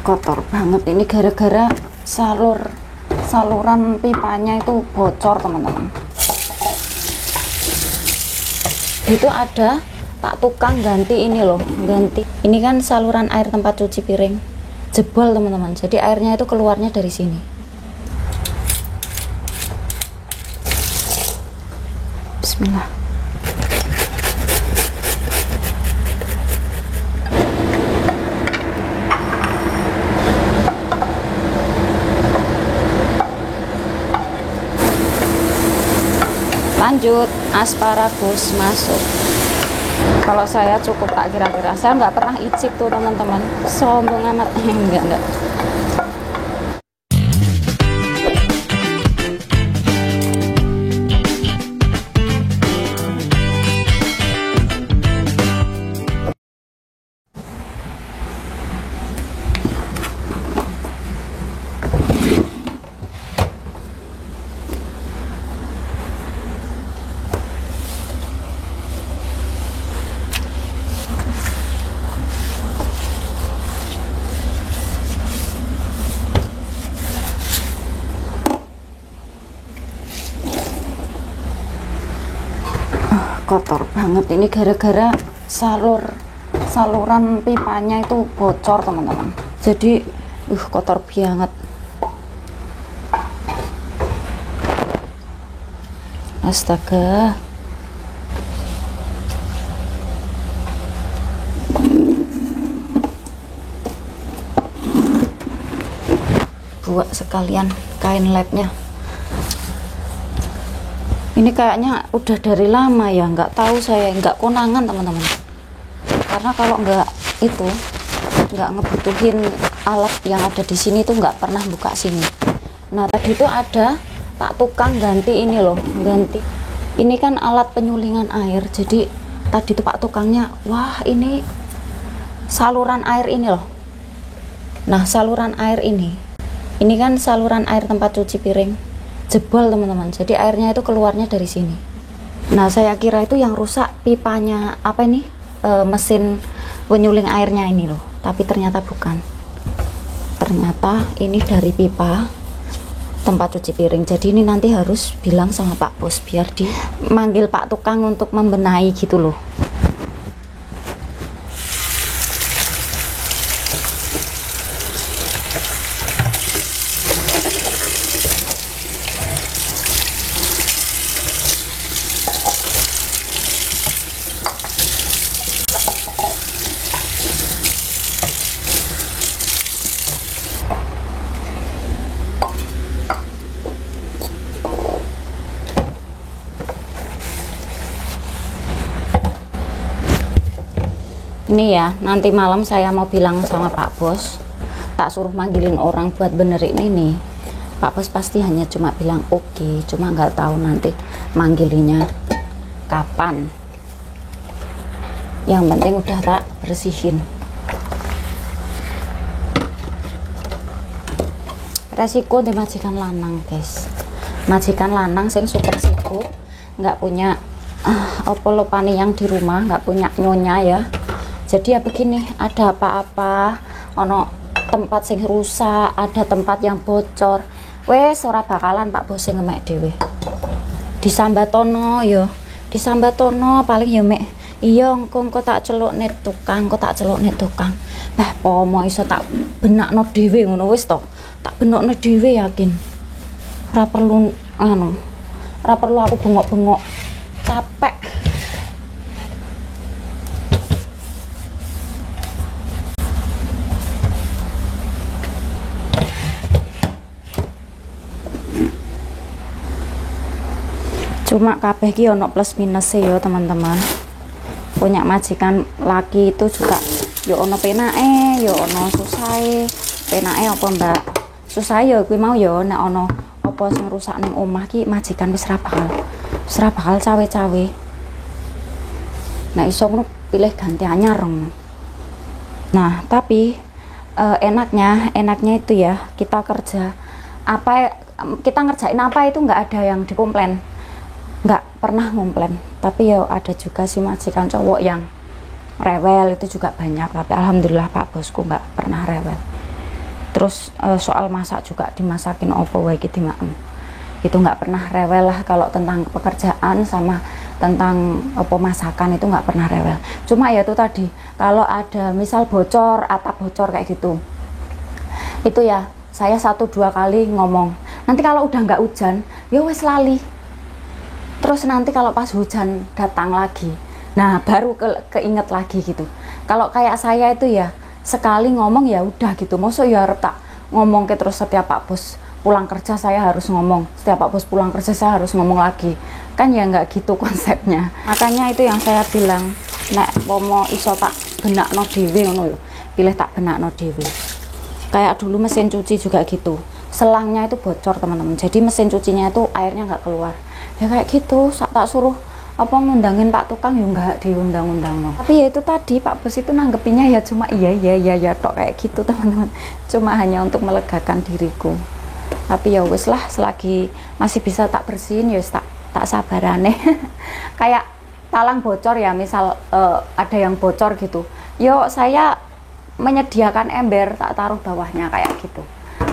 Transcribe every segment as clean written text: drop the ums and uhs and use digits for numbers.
Kotor banget ini gara-gara saluran pipanya itu bocor teman-teman. Itu ada pak tukang ganti ini loh, ganti ini kan saluran air tempat cuci piring jebol teman-teman, jadi airnya itu keluarnya dari sini. Bismillah. Lanjut, asparagus masuk. Kalau saya cukup tak kira-kira, saya nggak pernah icip tuh teman-teman, sombong amat. enggak. Kotor banget ini gara-gara saluran pipanya itu bocor teman-teman, jadi kotor banget. Astaga, buat sekalian kain labnya. Ini kayaknya udah dari lama ya, nggak tahu saya, nggak konangan teman-teman, karena kalau nggak itu nggak ngebutuhin alat yang ada di sini tuh nggak pernah buka sini. Nah tadi itu ada pak tukang ganti ini loh, ganti ini kan alat penyulingan air, jadi tadi tuh pak tukangnya, wah ini saluran air ini loh. Nah saluran air ini kan saluran air tempat cuci piring jebol teman-teman, jadi airnya itu keluarnya dari sini. Nah saya kira itu yang rusak pipanya, apa ini mesin penyuling airnya ini loh, tapi ternyata bukan, ternyata ini dari pipa tempat cuci piring. Jadi ini nanti harus bilang sama Pak Bos biar dimanggil Pak Tukang untuk membenahi gitu loh. Ini ya, nanti malam saya mau bilang sama Pak Bos, tak suruh manggilin orang buat benerin ini. Pak Bos pasti hanya cuma bilang oke, cuma nggak tahu nanti manggilinya kapan. Yang penting udah tak bersihin. Resiko di majikan lanang guys, majikan lanang sing super sibuk, nggak punya apa lopane yang di rumah, nggak punya nyonya ya. Jadi ya begini, ada apa-apa, ono tempat sing rusak, ada tempat yang bocor, wes ora bakalan Pak Bos sing ngemek dhewe. Disambatono yo, disambatono paling yo mek iya engko tak celukne tukang, kok tak celukne tukang. Bah pomo iso tak benakno dhewe ngono wis to. Tak benokno dhewe yakin. Ora perlu ora perlu aku bengok-bengok. Capek. Cuma kabeh ki ono plus minus ya teman-teman. Punya majikan laki itu juga yo ono penake, yo ono susahe. Penake apa Mbak? Susahe yo kuwi mau yo nek ono apa sing rusak ning omah ki majikan wis ra bakal cawe-cawe. Nek iso ngono pilih ganti anyar. Nah, tapi enaknya itu ya, kita kerja apa kita ngerjain apa itu nggak ada yang dikomplain. Nggak pernah ngomplain, tapi ya ada juga sih majikan cowok yang rewel, itu juga banyak, tapi alhamdulillah Pak Bosku nggak pernah rewel. Terus soal masak juga dimasakin opo wae iki dimakan. Itu nggak pernah rewel lah kalau tentang pekerjaan sama tentang opo masakan, itu nggak pernah rewel. Cuma ya itu tadi, kalau ada misal bocor, atap bocor kayak gitu, itu ya saya 1-2 kali ngomong. Nanti kalau udah nggak hujan, ya wes lali. Terus nanti kalau pas hujan datang lagi, nah baru keinget lagi gitu. Kalau kayak saya itu ya sekali ngomong ya udah gitu. Mosok ya harus tak ngomong ke terus setiap Pak Bos pulang kerja saya harus ngomong, setiap Pak Bos pulang kerja saya harus ngomong lagi. Kan ya nggak gitu konsepnya. Makanya itu yang saya bilang, nek pomo iso tak benakno dhewe ngono lho. Pilih tak benakno dhewe. Kayak dulu mesin cuci juga gitu. Selangnya itu bocor teman-teman. Jadi mesin cucinya itu airnya nggak keluar. Ya kayak gitu, tak suruh apa ngundangin Pak Tukang ya nggak diundang-undang no. Tapi ya itu tadi Pak Bos itu nanggepinnya ya cuma iya tok kayak gitu teman-teman. Cuma hanya untuk melegakan diriku. Tapi ya wes lah, selagi masih bisa tak bersihin ya tak sabarane. Kayak talang bocor ya, misal ada yang bocor gitu. Yo saya menyediakan ember tak taruh bawahnya kayak gitu.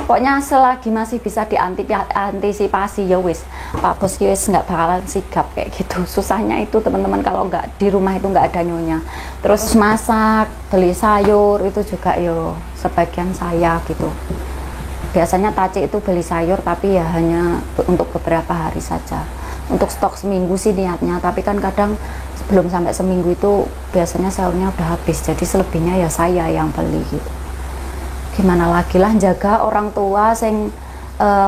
Pokoknya selagi masih bisa diantisipasi ya wis, Pak Bos wis nggak bakalan sigap kayak gitu. Susahnya itu teman-teman kalau nggak di rumah itu nggak ada nyonya. Terus masak, beli sayur itu juga yo sebagian saya gitu. Biasanya Taci itu beli sayur tapi ya hanya untuk beberapa hari saja. Untuk stok seminggu sih niatnya, tapi kan kadang sebelum sampai seminggu itu biasanya sayurnya udah habis. Jadi selebihnya ya saya yang beli gitu. Gimana lagi lah, jaga orang tua yang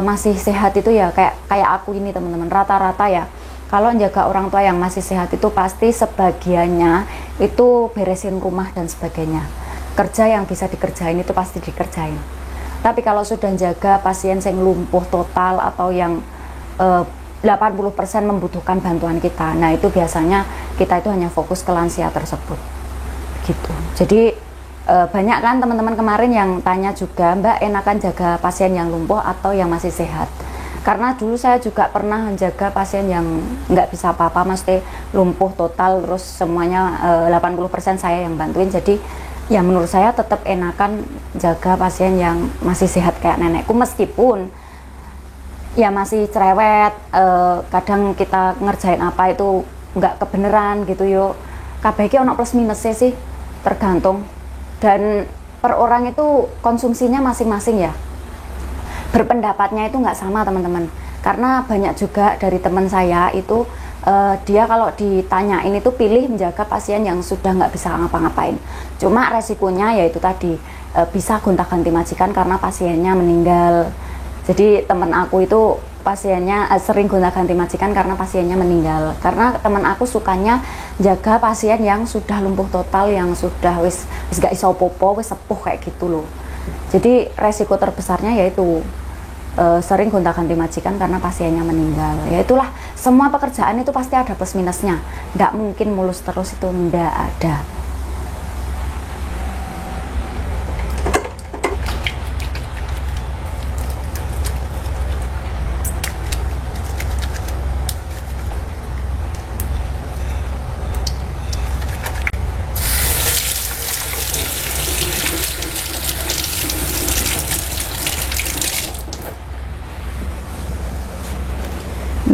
masih sehat itu ya kayak aku ini teman-teman, rata-rata ya kalau jaga orang tua yang masih sehat itu pasti sebagiannya itu beresin rumah dan sebagainya. Kerja yang bisa dikerjain itu pasti dikerjain. Tapi kalau sudah jaga pasien yang lumpuh total atau yang 80% membutuhkan bantuan kita, nah itu biasanya kita itu hanya fokus ke lansia tersebut gitu. Jadi banyak kan teman-teman kemarin yang tanya juga, Mbak enakan jaga pasien yang lumpuh atau yang masih sehat? Karena dulu saya juga pernah menjaga pasien yang nggak bisa apa-apa, mesti lumpuh total, terus semuanya 80% saya yang bantuin. Jadi ya menurut saya tetap enakan jaga pasien yang masih sehat kayak nenekku, meskipun ya masih cerewet, kadang kita ngerjain apa itu nggak kebeneran gitu yo. KBG ono plus minusnya sih, tergantung. Dan per orang itu konsumsinya masing-masing ya, berpendapatnya itu nggak sama teman-teman. Karena banyak juga dari teman saya itu dia kalau ditanyain itu pilih menjaga pasien yang sudah nggak bisa ngapa-ngapain. Cuma resikonya yaitu tadi bisa gonta-ganti majikan karena pasiennya meninggal. Jadi teman aku itu pasiennya sering gonta-ganti majikan karena pasiennya meninggal. Karena teman aku sukanya jaga pasien yang sudah lumpuh total, yang sudah wis gak iso popo, wis sepuh kayak gitu loh. Jadi resiko terbesarnya yaitu sering gonta-ganti majikan karena pasiennya meninggal. Ya itulah, semua pekerjaan itu pasti ada plus minusnya. Nggak mungkin mulus terus, itu nggak ada.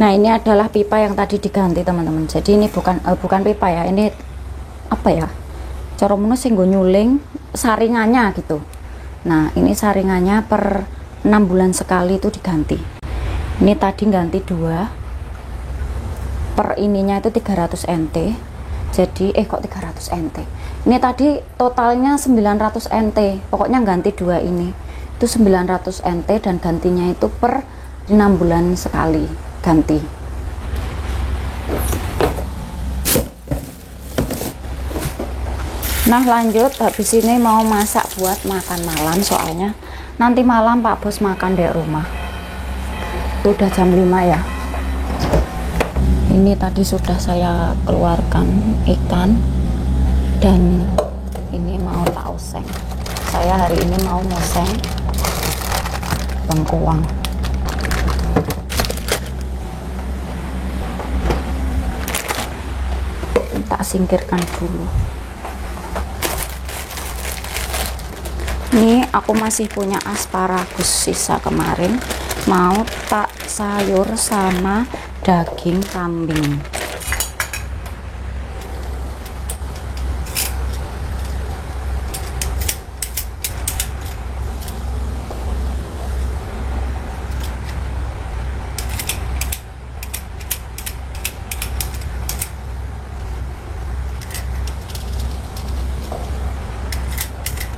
Nah ini adalah pipa yang tadi diganti teman-teman. Jadi ini bukan pipa ya, ini apa ya, cara menu sing nggo nyuling saringannya gitu. Nah ini saringannya per 6 bulan sekali itu diganti. Ini tadi ganti 2, per ininya itu 300 NT. Jadi kok 300 NT, ini tadi totalnya 900 NT. Pokoknya ganti 2 ini itu 900 NT, dan gantinya itu per 6 bulan sekali ganti. Nah lanjut, habis ini mau masak buat makan malam, soalnya nanti malam Pak Bos makan di rumah. Itu udah jam 5 ya. Ini tadi sudah saya keluarkan ikan, dan ini mau tak oseng. Saya hari ini mau ngoseng bengkuang. Tak singkirkan dulu. Ini aku masih punya asparagus sisa kemarin, mau tak sayur sama daging kambing.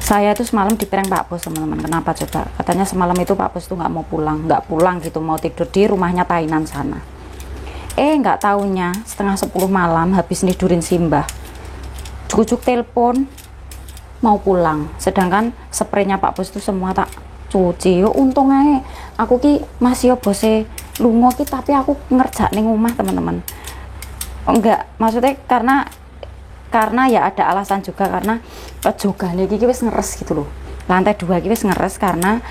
Saya itu semalam di prank Pak Bos, teman-teman. Kenapa coba? Katanya semalam itu Pak Bos tuh nggak mau pulang, gitu, mau tidur di rumahnya Tainan sana. Nggak taunya setengah 10 malam habis nidurin Simbah, cucuk telepon mau pulang, sedangkan spraynya Pak Bos itu semua tak cuci. Yo untung aja aku ki masih yo bose lungo ki, tapi aku ngerjak ning rumah, teman-teman. Enggak, maksudnya karena ya ada alasan juga, karena jogane iki wis ngeres gitu loh, lantai 2 iki wis ngeres karena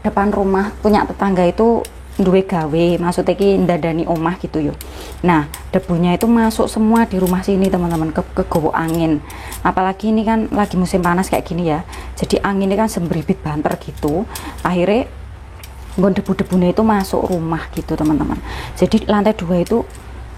depan rumah punya tetangga itu duwe gawe, maksudnya ki ndadani omah gitu yo. Nah debunya itu masuk semua di rumah sini, teman-teman, ke gowo angin, apalagi ini kan lagi musim panas kayak gini ya, jadi anginnya kan sembribit banter gitu, akhirnya debu-debunya itu masuk rumah gitu, teman-teman. Jadi lantai 2 itu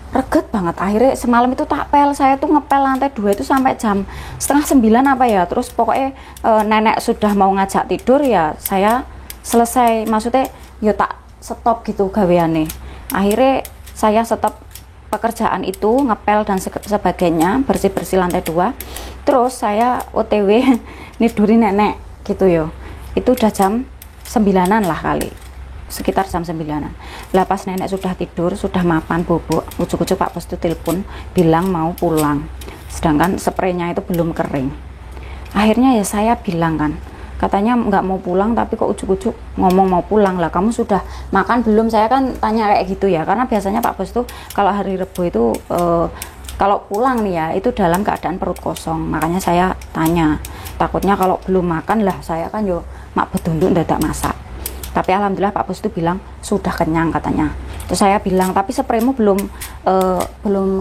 reget banget. Akhirnya semalam itu tak pel, saya tuh ngepel lantai 2 itu sampai jam setengah 9 apa ya, terus pokoknya nenek sudah mau ngajak tidur ya saya selesai, maksudnya ya tak stop gitu gaweane. Akhirnya saya stop pekerjaan itu, ngepel dan sebagainya, bersih-bersih lantai 2, terus saya OTW nidurin nenek gitu yo. Itu udah jam 9-an lah kali, sekitar jam 9-an. Lah pas nenek sudah tidur, sudah mapan bobok, ujuk-ujuk Pak Bos itu telepon bilang mau pulang, sedangkan spraynya itu belum kering. Akhirnya ya saya bilang kan, katanya nggak mau pulang tapi kok ujuk-ujuk ngomong mau pulang. Lah kamu sudah makan belum? Saya kan tanya kayak gitu ya, karena biasanya Pak Bos tuh kalau hari Rebo itu kalau pulang nih ya itu dalam keadaan perut kosong, makanya saya tanya, takutnya kalau belum makan lah saya kan yo mak bedunduk ndadak masak. Tapi alhamdulillah Pak Bos itu bilang sudah kenyang katanya. Terus saya bilang tapi spraymu belum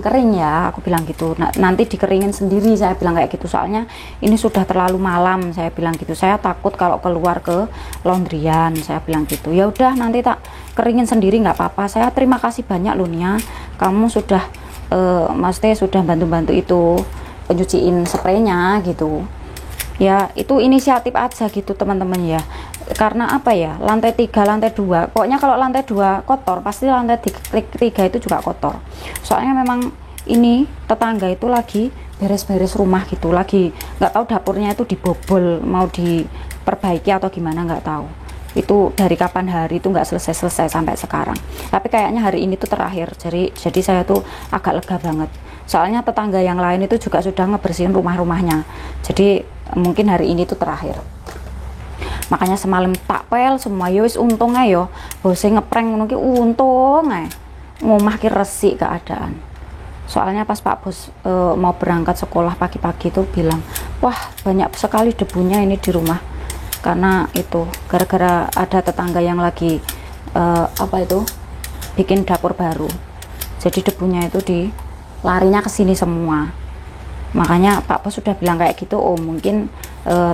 kering ya, aku bilang gitu. Nah, nanti dikeringin sendiri, saya bilang kayak gitu, soalnya ini sudah terlalu malam, saya bilang gitu. Saya takut kalau keluar ke laundryan, saya bilang gitu. Ya udah nanti tak keringin sendiri nggak apa-apa. Saya terima kasih banyak loh Nia, kamu sudah maksudnya sudah bantu-bantu itu pencuciin spraynya gitu. Ya itu inisiatif aja gitu, teman-teman ya. Karena apa ya, lantai 3 lantai 2 pokoknya kalau lantai 2 kotor pasti lantai 3 itu juga kotor, soalnya memang ini tetangga itu lagi beres-beres rumah gitu, lagi nggak tahu dapurnya itu dibobol mau diperbaiki atau gimana, nggak tahu itu dari kapan hari itu nggak selesai sampai sekarang. Tapi kayaknya hari ini tuh terakhir, jadi saya tuh agak lega banget, soalnya tetangga yang lain itu juga sudah ngebersihin rumah-rumahnya, jadi mungkin hari ini tuh terakhir. Makanya semalam tak pel semua, yo wis untung ayo bose ngeprank ngono ki, untung ae ngomah ki resik keadaan. Soalnya pas Pak Bos mau berangkat sekolah pagi-pagi tuh bilang, wah banyak sekali debunya ini di rumah, karena itu gara-gara ada tetangga yang lagi bikin dapur baru, jadi debunya itu larinya ke sini semua. Makanya Pak Bos sudah bilang kayak gitu, oh mungkin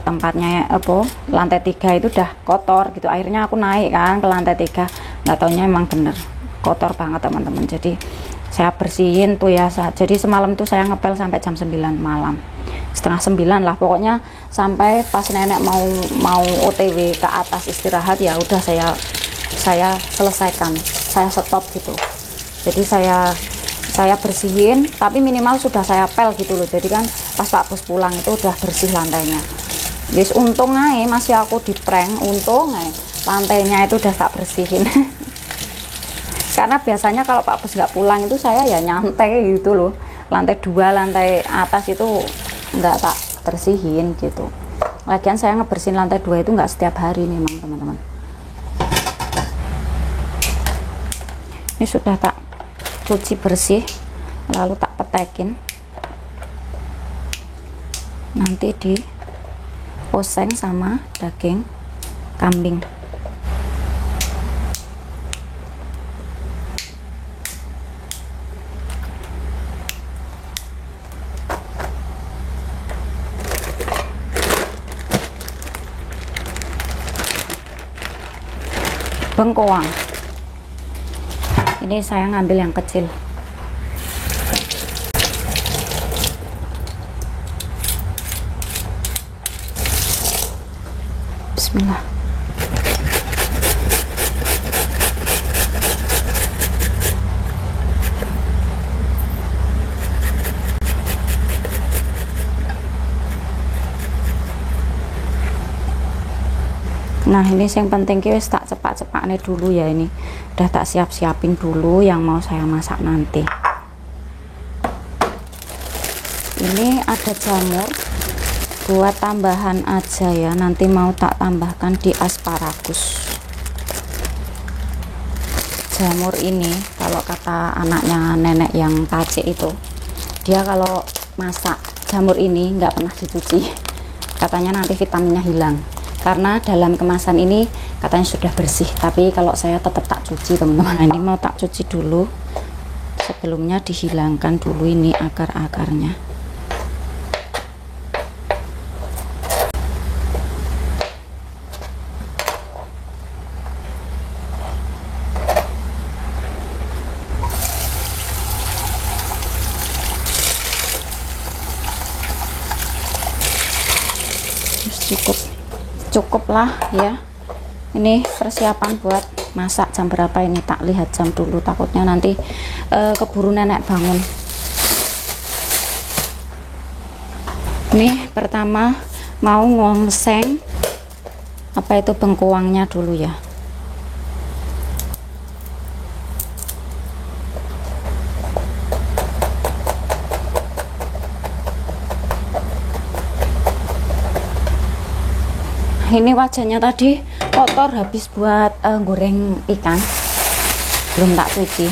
tempatnya lantai 3 itu udah kotor gitu. Akhirnya aku naik kan ke lantai 3, nggak taunya emang bener kotor banget, teman-teman. Jadi saya bersihin tuh ya, jadi semalam tuh saya ngepel sampai jam 9 malam, setengah 9 lah pokoknya, sampai pas nenek mau OTW ke atas istirahat ya udah saya selesaikan, saya stop gitu. Jadi saya bersihin, tapi minimal sudah saya pel gitu loh. Jadi kan pas Pak Bos pulang itu udah bersih lantainya. Yes, untung aja masih aku di prank, untung aja lantainya itu udah tak bersihin. Karena biasanya kalau Pak Bos nggak pulang itu saya ya nyantai gitu loh, lantai 2 lantai atas itu nggak tak bersihin gitu. Lagian saya ngebersihin lantai 2 itu nggak setiap hari memang, teman-teman. Ini sudah tak cuci bersih, lalu tak petekin, nanti di oseng sama daging kambing. bengkoang. Ini saya ngambil yang kecil. Bismillah. Nah ini yang penting wis tak cepak-cepaknya dulu ya, ini udah tak siap-siapin dulu yang mau saya masak nanti. Ini ada jamur buat tambahan aja ya, nanti mau tak tambahkan di asparagus. Jamur ini kalau kata anaknya nenek yang pacik itu, dia kalau masak jamur ini nggak pernah dicuci, katanya nanti vitaminnya hilang. Karena dalam kemasan ini katanya sudah bersih, tapi kalau saya tetap tak cuci teman-teman. Ini mau tak cuci dulu, sebelumnya dihilangkan dulu ini akar-akarnya. Cukup lah ya, ini persiapan buat masak. Jam berapa ini, tak lihat jam dulu, takutnya nanti keburu nenek bangun. Ini pertama mau ngongseng apa itu bengkoangnya dulu ya. Ini wajahnya tadi kotor habis buat goreng ikan, belum tak cuci.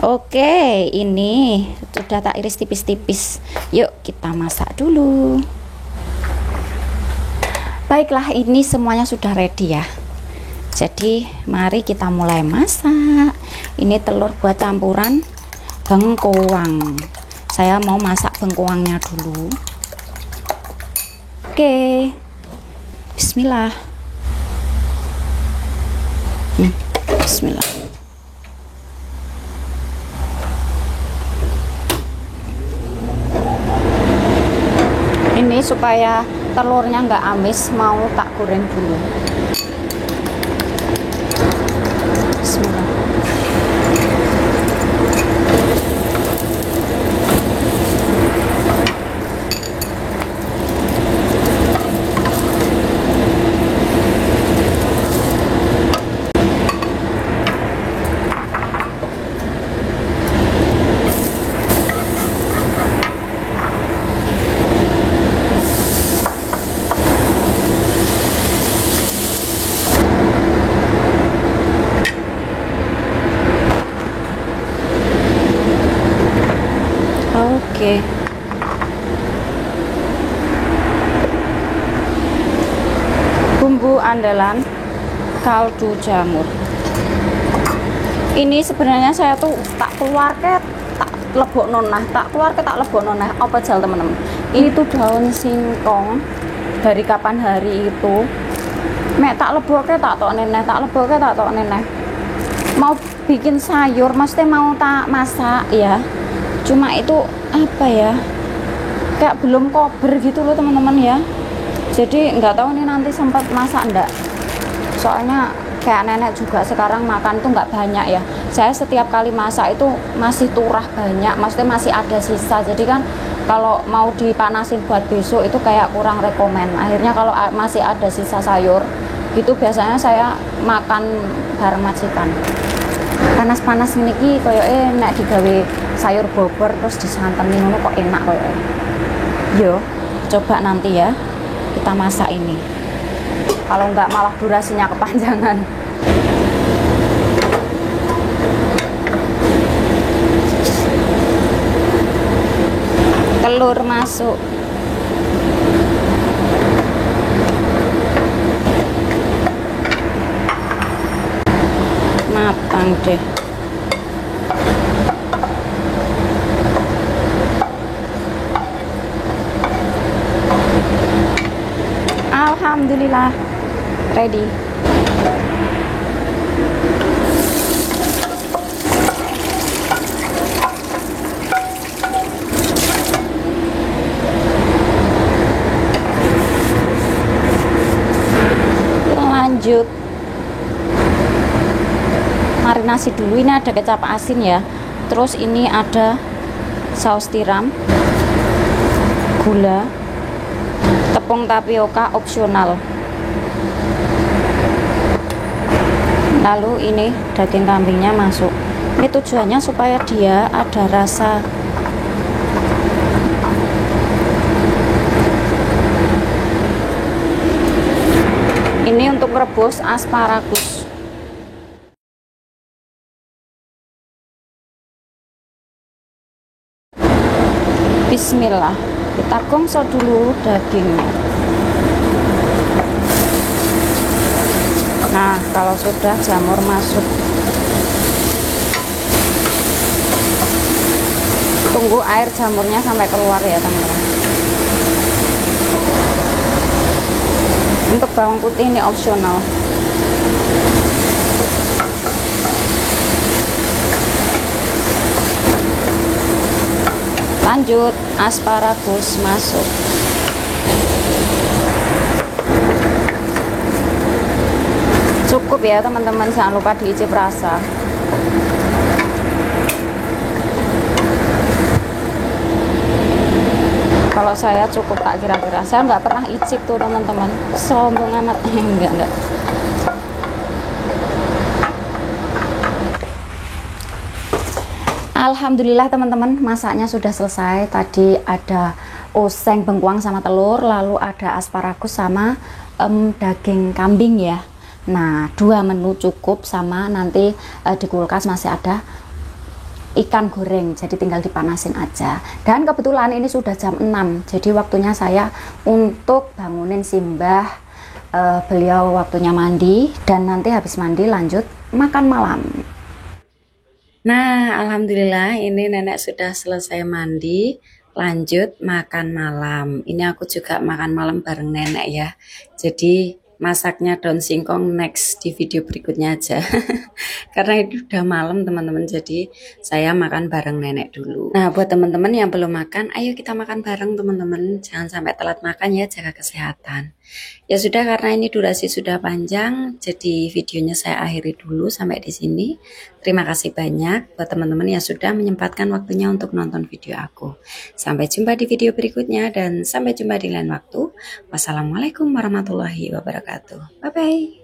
Oke, ini sudah tak iris tipis-tipis. Yuk kita masak dulu. Baiklah, ini semuanya sudah ready ya, jadi mari kita mulai masak. Ini telur buat campuran bengkoang. Saya mau masak bengkoangnya dulu. Oke, bismillah. Bismillah. Ini supaya telurnya nggak amis, mau tak goreng dulu. Bismillah. Oke. Bumbu andalan kaldu jamur. Ini sebenarnya saya tuh tak keluar ke tak lebok nonah, tak keluar ke tak lebok nonah. Apa jal teman-teman? Ini tuh daun singkong dari kapan hari itu. Mek tak lebok ke tak tok neneh, tak lebok ke tak tok neneh. Mau bikin sayur, maksudnya mau tak masak ya. Cuma itu apa ya, kayak belum kober gitu loh teman-teman ya. Jadi nggak tahu nih nanti sempat masak enggak, soalnya kayak nenek juga sekarang makan tuh nggak banyak ya. Saya setiap kali masak itu masih turah banyak, maksudnya masih ada sisa. Jadi kan kalau mau dipanasin buat besok itu kayak kurang rekomen. Akhirnya kalau masih ada sisa sayur itu biasanya saya makan bareng majikan. Panas-panas ini ki koyoke nek digawe sayur bobor terus disanteni ngono kok enak koyoke. Yo, coba nanti ya kita masak ini. Kalau enggak malah durasinya kepanjangan. Telur masuk. Matang deh. Alhamdulillah ready. Lanjut marinasi dulu. Ini ada kecap asin ya, terus ini ada saus tiram, gula, tepung tapioka opsional, lalu ini daging kambingnya masuk. Ini tujuannya supaya dia ada rasa ini untuk merebus asparagus. Bismillah, kita gongso dulu dagingnya. Nah, kalau sudah jamur masuk, tunggu air jamurnya sampai keluar ya teman-teman. Untuk bawang putih ini opsional. Lanjut, asparagus masuk. Cukup ya teman-teman, jangan lupa diicip rasa. Kalau saya cukup tak kira-kira, saya nggak pernah icip tuh teman-teman, sombong amat. enggak. Alhamdulillah teman-teman, masaknya sudah selesai. Tadi ada oseng bengkuang sama telur, lalu ada asparagus sama daging kambing ya. Nah, 2 menu cukup, sama nanti di kulkas masih ada ikan goreng, jadi tinggal dipanasin aja. Dan kebetulan ini sudah jam 6, jadi waktunya saya untuk bangunin Simbah. Beliau waktunya mandi, dan nanti habis mandi lanjut makan malam. Nah, alhamdulillah ini nenek sudah selesai mandi, lanjut makan malam. Ini aku juga makan malam bareng nenek ya. Jadi masaknya daun singkong next di video berikutnya aja. Karena itu udah malam teman-teman, jadi saya makan bareng nenek dulu. Nah, buat teman-teman yang belum makan, ayo kita makan bareng teman-teman. Jangan sampai telat makan ya, jaga kesehatan. Ya sudah, karena ini durasi sudah panjang, jadi videonya saya akhiri dulu sampai di sini. Terima kasih banyak buat teman-teman yang sudah menyempatkan waktunya untuk nonton video aku. Sampai jumpa di video berikutnya, dan sampai jumpa di lain waktu. Wassalamualaikum warahmatullahi wabarakatuh. Bye-bye.